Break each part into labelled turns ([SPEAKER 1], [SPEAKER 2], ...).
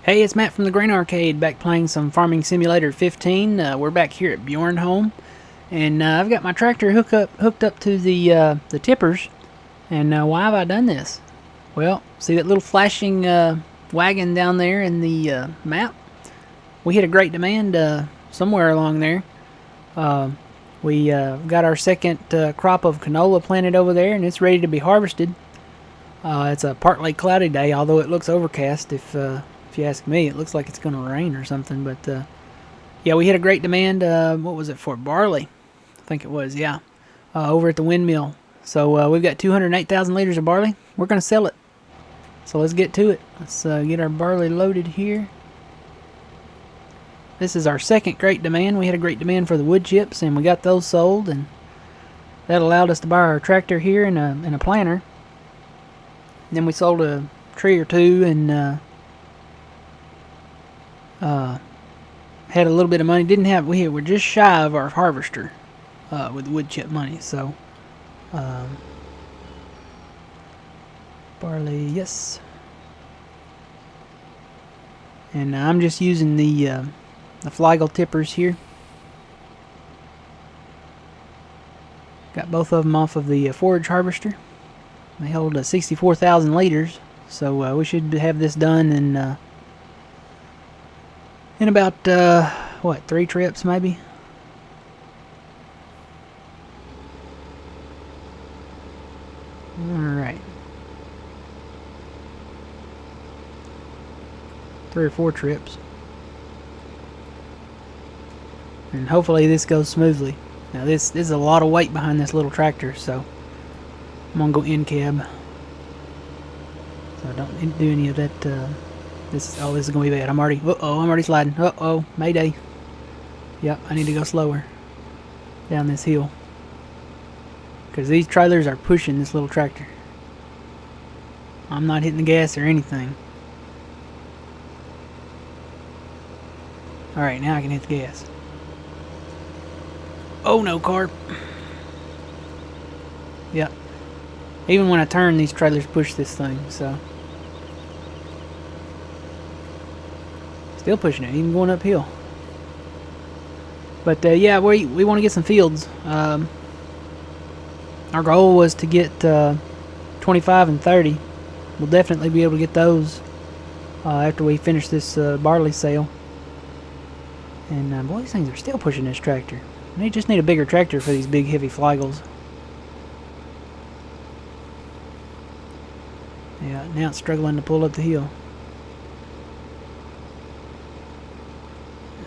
[SPEAKER 1] Hey, it's Matt from the Grain Arcade, back playing some Farming Simulator 15. We're back here at Bjornholm, and I've got my tractor hooked up to the tippers. And why have I done this? Well, see that little flashing wagon down there in the map? We hit a great demand somewhere along there. We got our second crop of canola planted over there, and it's ready to be harvested. It's a partly cloudy day, although it looks overcast. If you ask me, it looks like it's going to rain or something. But yeah, we hit a great demand. What was it for? Barley, I think it was. Yeah, over at the windmill. So we've got 208,000 liters of barley. We're going to sell it. So let's get to it. Let's get our barley loaded here. This is our second great demand. We had a great demand for the wood chips, and we got those sold, and that allowed us to buy our tractor here and a planter. And then we sold a tree or two and had a little bit of money. We were just shy of our harvester with the wood chip money. So barley, yes. And I'm just using the Fliegel tippers here. Got both of them off of the forage harvester. They hold 64,000 liters, so we should have this done in about what, 3 trips maybe. All right, 3 or 4 trips. And hopefully this goes smoothly. Now this is a lot of weight behind this little tractor, so I'm gonna go in cab. So don't do any of that. This is gonna be bad. I'm already sliding. Mayday. Yep, I need to go slower down this hill because these trailers are pushing this little tractor. I'm not hitting the gas or anything. All right, now I can hit the gas. Oh no, car. Yep. Even when I turn, these trailers push this thing, so. Still pushing it, even going uphill. But yeah, we want to get some fields. Our goal was to get 25 and 30. We'll definitely be able to get those after we finish this barley sale. And boy, these things are still pushing this tractor. They just need a bigger tractor for these big heavy Fliegels. Yeah, now it's struggling to pull up the hill.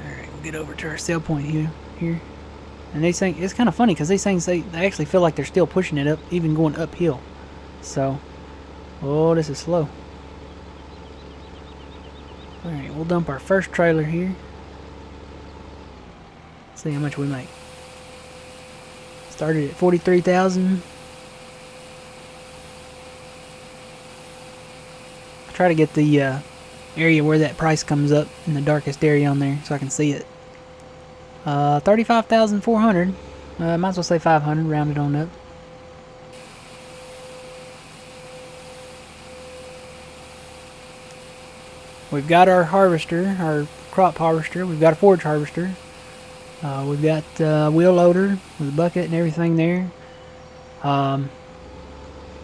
[SPEAKER 1] Alright, we'll get over to our sale point here. And these things, it's kind of funny because these things, they actually feel like they're still pushing it up, even going uphill. So, oh, this is slow. Alright, we'll dump our first trailer here. See how much we make. Started at 43,000. Try to get the area where that price comes up in the darkest area on there so I can see it. 35,400. Might as well say 500, round it on up. We've got our harvester, our crop harvester. We've got a forage harvester. We've got a wheel loader with a bucket and everything there.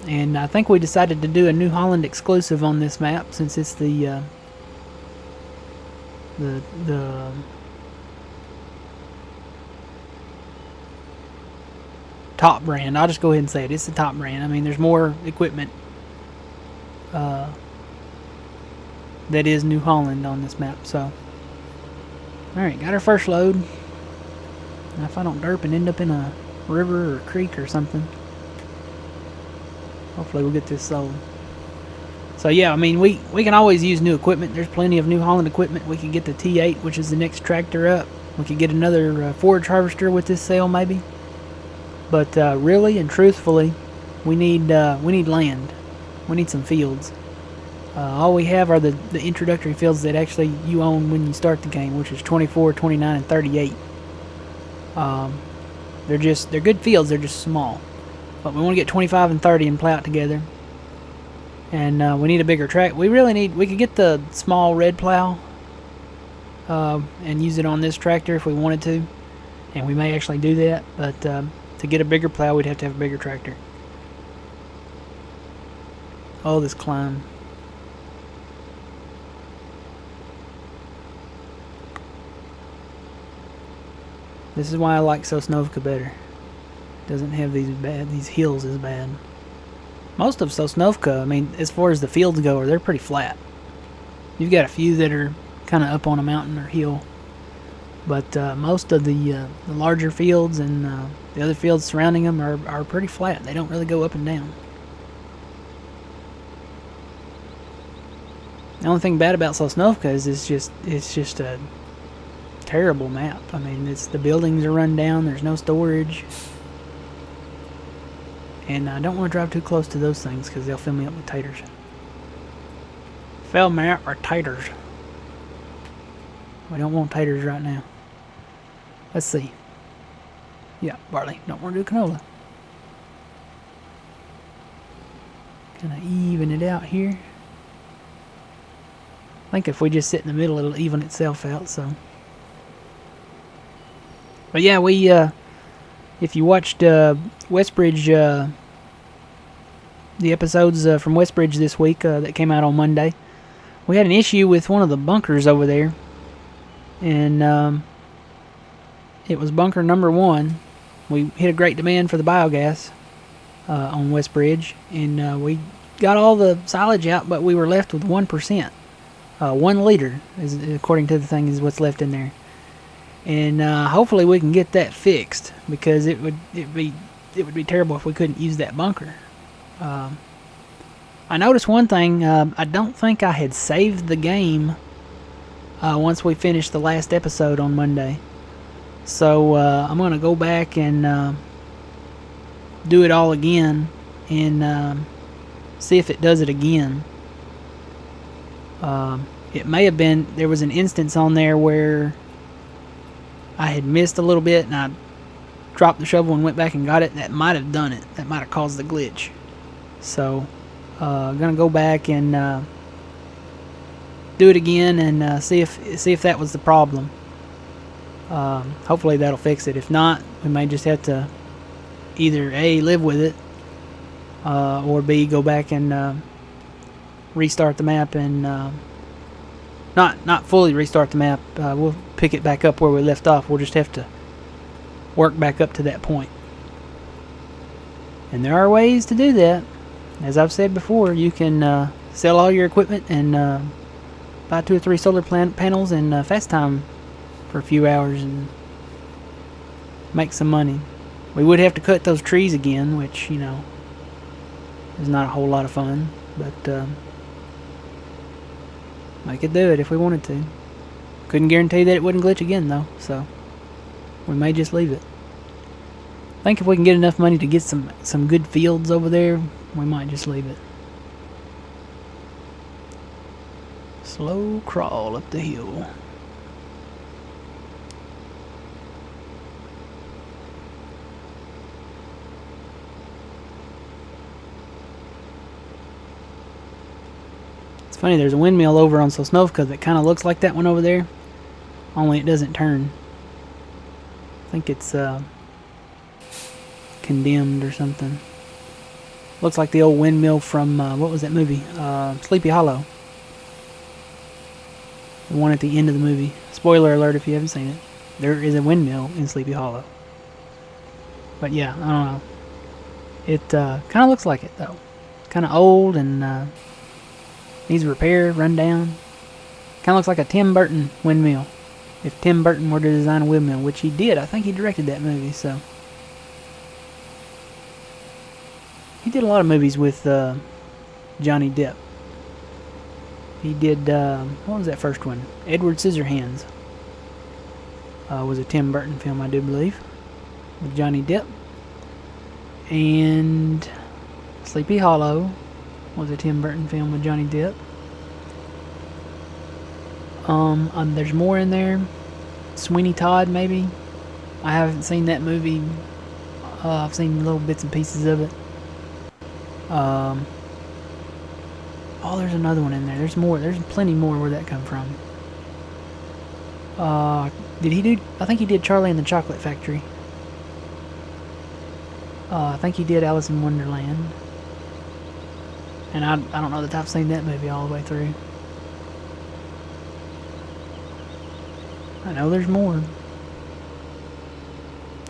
[SPEAKER 1] And I think we decided to do a New Holland exclusive on this map since it's the top brand. I'll just go ahead and say it. It's the top brand. I mean, there's more equipment that is New Holland on this map. So, alright, got our first load. Now if I don't derp and end up in a river or creek or something, hopefully we'll get this sold. So yeah, I mean, we can always use new equipment. There's plenty of New Holland equipment. We could get the T8, which is the next tractor up. We could get another forage harvester with this sale maybe. But really and truthfully, we need land. We need some fields. All we have are the introductory fields that actually you own when you start the game, which is 24, 29, and 38. They're good fields. They're just small. But we want to get 25 and 30 and plow it together. And we need a bigger track. We could get the small red plow and use it on this tractor if we wanted to. And we may actually do that, but to get a bigger plow, we'd have to have a bigger tractor. Oh, this climb. This is why I like Sosnovka better. It doesn't have these hills as bad. Most of Sosnovka, I mean, as far as the fields go, they're pretty flat. You've got a few that are kind of up on a mountain or hill, but most of the larger fields and the other fields surrounding them are pretty flat. They don't really go up and down. The only thing bad about Sosnovka is it's just a terrible map. I mean, the buildings are run down. There's no storage, and I don't want to drive too close to those things because they'll fill me up with taters. Fill me up with taters. We don't want taters right now. Let's see. Yeah, barley. Don't want to do canola. Kind of even it out here. I think if we just sit in the middle, it'll even itself out. So, but yeah, we if you watched Westbridge, the episodes from Westbridge this week that came out on Monday, we had an issue with one of the bunkers over there, and it was bunker number 1. We hit a great demand for the biogas on Westbridge, and we got all the silage out, but we were left with 1%. 1 liter, according to the thing, is what's left in there. And hopefully we can get that fixed, because it would be terrible if we couldn't use that bunker. I noticed one thing. I don't think I had saved the game once we finished the last episode on Monday. So I'm going to go back and do it all again and see if it does it again. It may have been, there was an instance on there where I had missed a little bit and I dropped the shovel and went back and got it. That might have done it. That might have caused the glitch. So I'm gonna go back and do it again and see if that was the problem. Hopefully that'll fix it. If not, we may just have to either A, live with it, or B, go back and restart the map and not fully restart the map. We'll pick it back up where we left off. We'll just have to work back up to that point. And there are ways to do that. As I've said before, you can sell all your equipment and buy 2 or 3 solar panels and fast time for a few hours and make some money. We would have to cut those trees again, which, you know, is not a whole lot of fun, but I could do it if we wanted to. Couldn't guarantee that it wouldn't glitch again, though, so we may just leave it. I think if we can get enough money to get some good fields over there, we might just leave it. Slow crawl up the hill. It's funny, there's a windmill over on Sosnovka that kind of looks like that one over there, only it doesn't turn. I think it's condemned or something. Looks like the old windmill from, what was that movie? Sleepy Hollow. The one at the end of the movie. Spoiler alert if you haven't seen it. There is a windmill in Sleepy Hollow. But yeah, I don't know. It kind of looks like it though. Kind of old and needs repair, run down. Kind of looks like a Tim Burton windmill. If Tim Burton were to design a windmill, which he did. I think he directed that movie, so. He did a lot of movies with Johnny Depp. He did, what was that first one? Edward Scissorhands. Was a Tim Burton film, I do believe. With Johnny Depp. And Sleepy Hollow was a Tim Burton film with Johnny Depp. There's more in there. Sweeney Todd, maybe. I haven't seen that movie. I've seen little bits and pieces of it. Oh, there's another one in there. There's more. There's plenty more. Where'd that come from? Did he do... I think he did Charlie and the Chocolate Factory. I think he did Alice in Wonderland. And I don't know that I've seen that movie all the way through. I know there's more.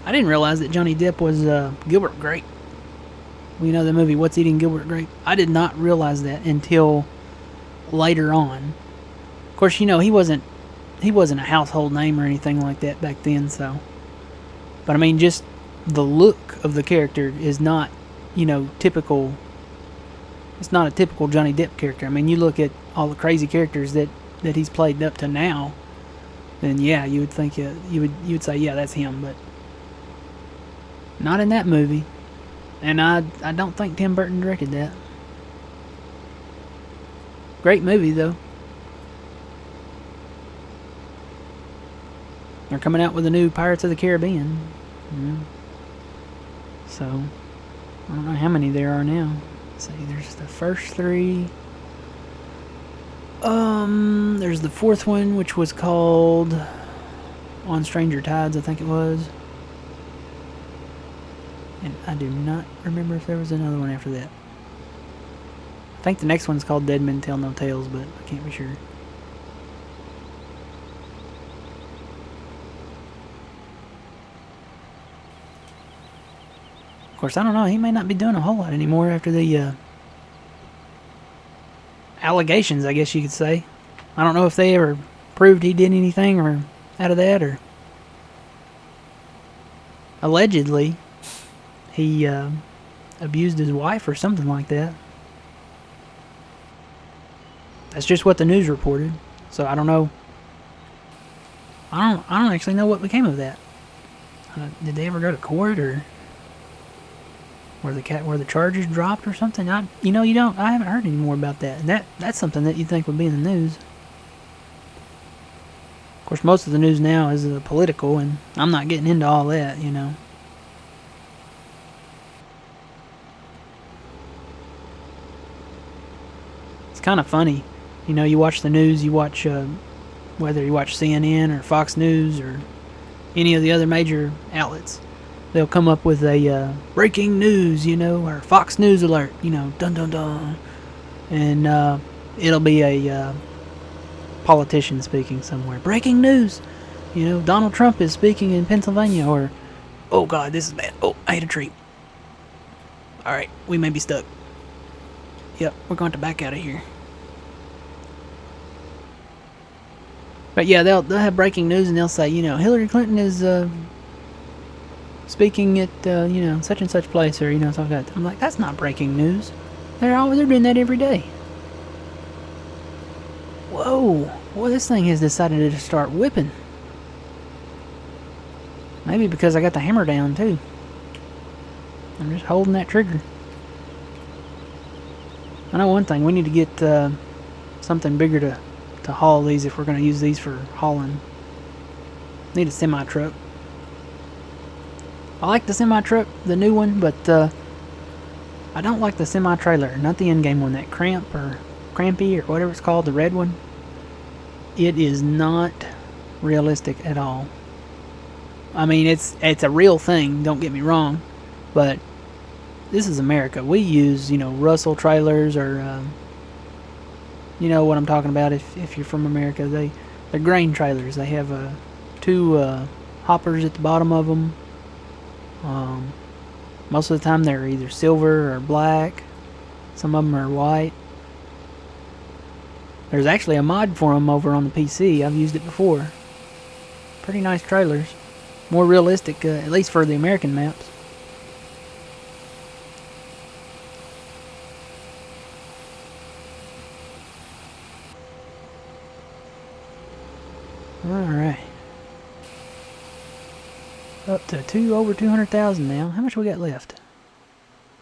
[SPEAKER 1] I didn't realize that Johnny Depp was Gilbert Grape. You know the movie What's Eating Gilbert Grape? I did not realize that until later on. Of course, you know, he wasn't a household name or anything like that back then, so. But I mean, just the look of the character is not, you know, typical. It's not a typical Johnny Depp character. I mean, you look at all the crazy characters that he's played up to now, then yeah, you would think you would say, yeah, that's him, but not in that movie. And I don't think Tim Burton directed that. Great movie, though. They're coming out with a new Pirates of the Caribbean. Yeah. So, I don't know how many there are now. Let's see, there's the first 3. There's the 4th one, which was called On Stranger Tides, I think it was. And I do not remember if there was another one after that. I think the next one's called Dead Men Tell No Tales, but I can't be sure. Of course, I don't know. He may not be doing a whole lot anymore after the allegations, I guess you could say. I don't know if they ever proved he did anything or out of that, or allegedly he abused his wife or something like that. That's just what the news reported. So I don't know. I don't actually know what became of that. Did they ever go to court, or were the charges dropped or something? I haven't heard any more about that. And that's something that you'd think would be in the news. Of course, most of the news now is political, and I'm not getting into all that, you know. It's kind of funny. You know, you watch the news, you watch, whether you watch CNN or Fox News or any of the other major outlets, they'll come up with a breaking news, you know, or Fox News alert, you know, dun dun dun. And it'll be a politician speaking somewhere. Breaking news! You know, Donald Trump is speaking in Pennsylvania, or, oh God, this is bad. Oh, I ate a tree. Alright, we may be stuck. Yep, we're going to back out of here. But yeah, they'll have breaking news, and they'll say, you know, Hillary Clinton is speaking at you know, such and such place, or you know, something like that. I'm like, that's not breaking news. They're doing that every day. Whoa, boy, this thing has decided to start whipping. Maybe because I got the hammer down too. I'm just holding that trigger. I know one thing, we need to get something bigger to haul these if we're going to use these for hauling. Need a semi-truck. I like the semi-truck, the new one, but I don't like the semi-trailer, not the in-game one, that Crampy or whatever it's called, the red one. It is not realistic at all. I mean, it's a real thing, don't get me wrong, but this is America. We use, you know, Russell trailers, or you know what I'm talking about if you're from America. They're grain trailers. They have 2 hoppers at the bottom of them. Most of the time they're either silver or black. Some of them are white. There's actually a mod for them over on the PC. I've used it before. Pretty nice trailers. More realistic, at least for the American maps. Alright. Up to over 200,000 now. How much we got left?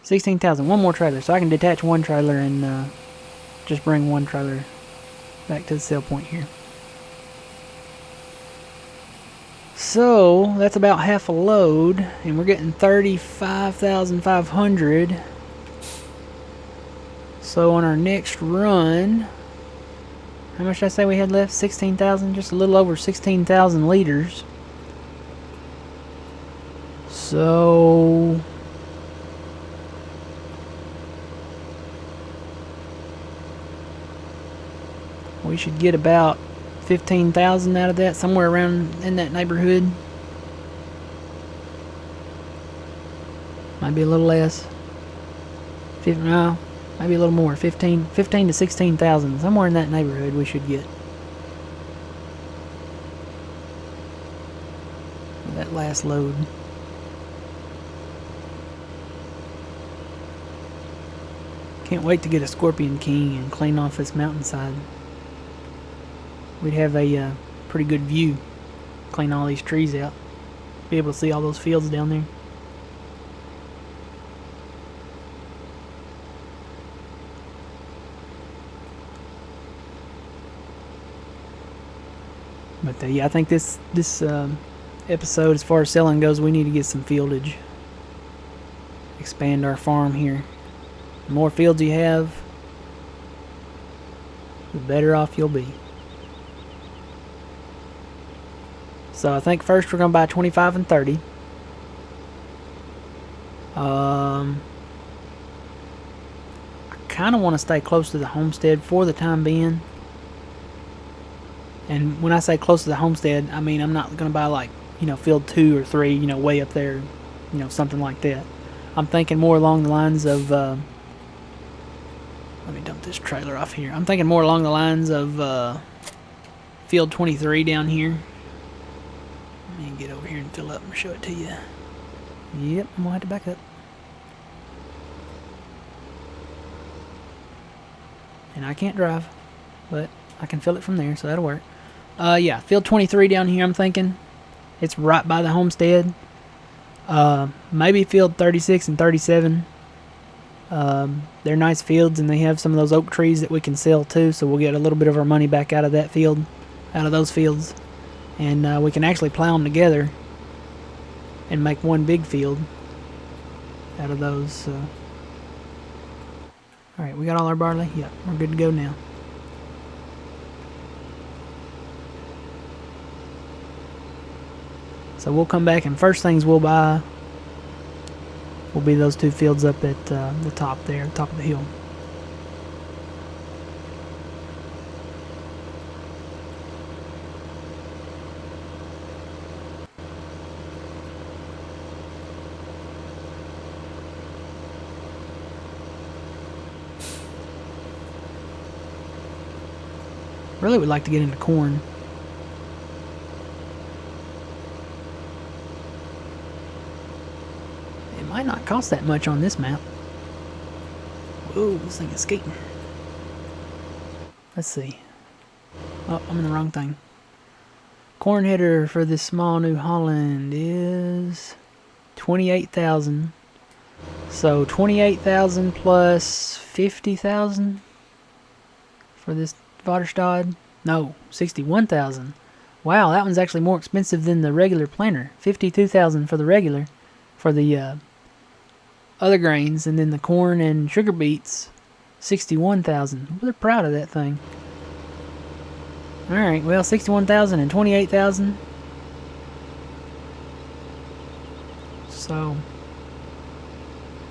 [SPEAKER 1] 16,000. One more trailer. So I can detach one trailer and just bring one trailer back to the sale point here. So that's about half a load, and we're getting 35,500. So on our next run, how much did I say we had left? 16,000, just a little over 16,000 liters. So we should get about 15,000 out of that, somewhere around in that neighborhood. Might be a little less. No, maybe a little more. 15 to 16,000, somewhere in that neighborhood we should get. That last load. Can't wait to get a Scorpion King and clean off this mountainside. We'd have a pretty good view. Clean all these trees out. Be able to see all those fields down there. But yeah, I think this episode, as far as selling goes, we need to get some fieldage. Expand our farm here. The more fields you have, the better off you'll be. So I think first we're going to buy 25 and 30. I kind of want to stay close to the homestead for the time being. And when I say close to the homestead, I mean I'm not going to buy like, field 2 or 3, way up there, something like that. I'm thinking more along the lines of, let me dump this trailer off here. I'm thinking more along the lines of field 23 down here. Let me get over here and fill up and show it to you. Yep, I'm going to have to back up. And I can't drive, but I can fill it from there, so that'll work. Yeah, field 23 down here, I'm thinking. It's right by the homestead. Maybe field 36 and 37. They're nice fields, and they have some of those oak trees that we can sell too, so we'll get a little bit of our money back out of that field, out of those fields. And we can actually plow them together and make one big field out of those. Alright, we got all our barley? Yep, we're good to go now. So we'll come back, and first things we'll buy will be those 2 fields up at the top there, top of the hill. Really would like to get into corn. It might not cost that much on this map. Whoa, this thing is skating. Let's see. Oh, I'm in the wrong thing. Corn header for this small New Holland is 28,000. So 28,000 plus 50,000 for this Vaderstad? No, 61,000. Wow, that one's actually more expensive than the regular planter. 52,000 for the regular, for the other grains, and then the corn and sugar beets, 61,000. They're proud of that thing. All right, well, 61,000 and 28,000. So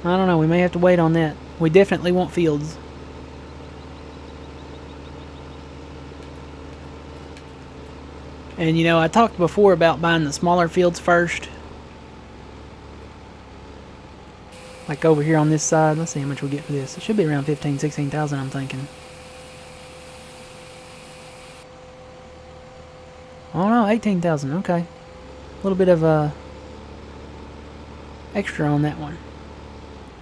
[SPEAKER 1] I don't know. We may have to wait on that. We definitely want fields. And I talked before about buying the smaller fields first. Like over here on this side. Let's see how much we get for this. It should be around 15,000, 16,000, I'm thinking. Oh no, 18,000. Okay. A little bit of extra on that one.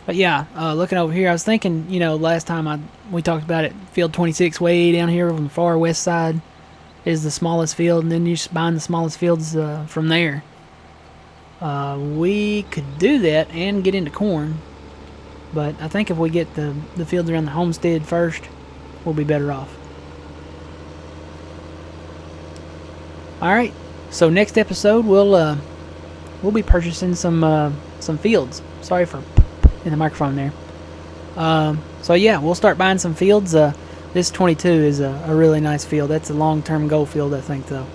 [SPEAKER 1] But yeah, looking over here, I was thinking, last time we talked about it, field 26 way down here on the far west side is the smallest field, and then you're just buying the smallest fields from there. We could do that and get into corn, but I think if we get the fields around the homestead first, we'll be better off. Alright, so next episode we'll be purchasing some fields. Sorry for in the microphone there. So yeah, we'll start buying some fields. This 22 is a really nice field. That's a long-term goal field, I think, though.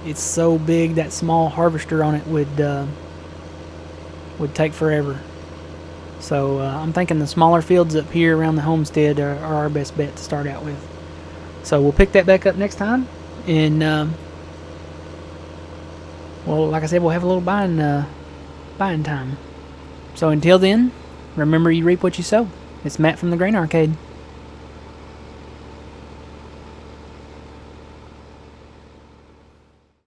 [SPEAKER 1] It's so big that small harvester on it would take forever. So I'm thinking the smaller fields up here around the homestead are our best bet to start out with. So we'll pick that back up next time, and well, like I said, we'll have a little buying time. So until then, remember, you reap what you sow. It's Matt from the Grain Arcade.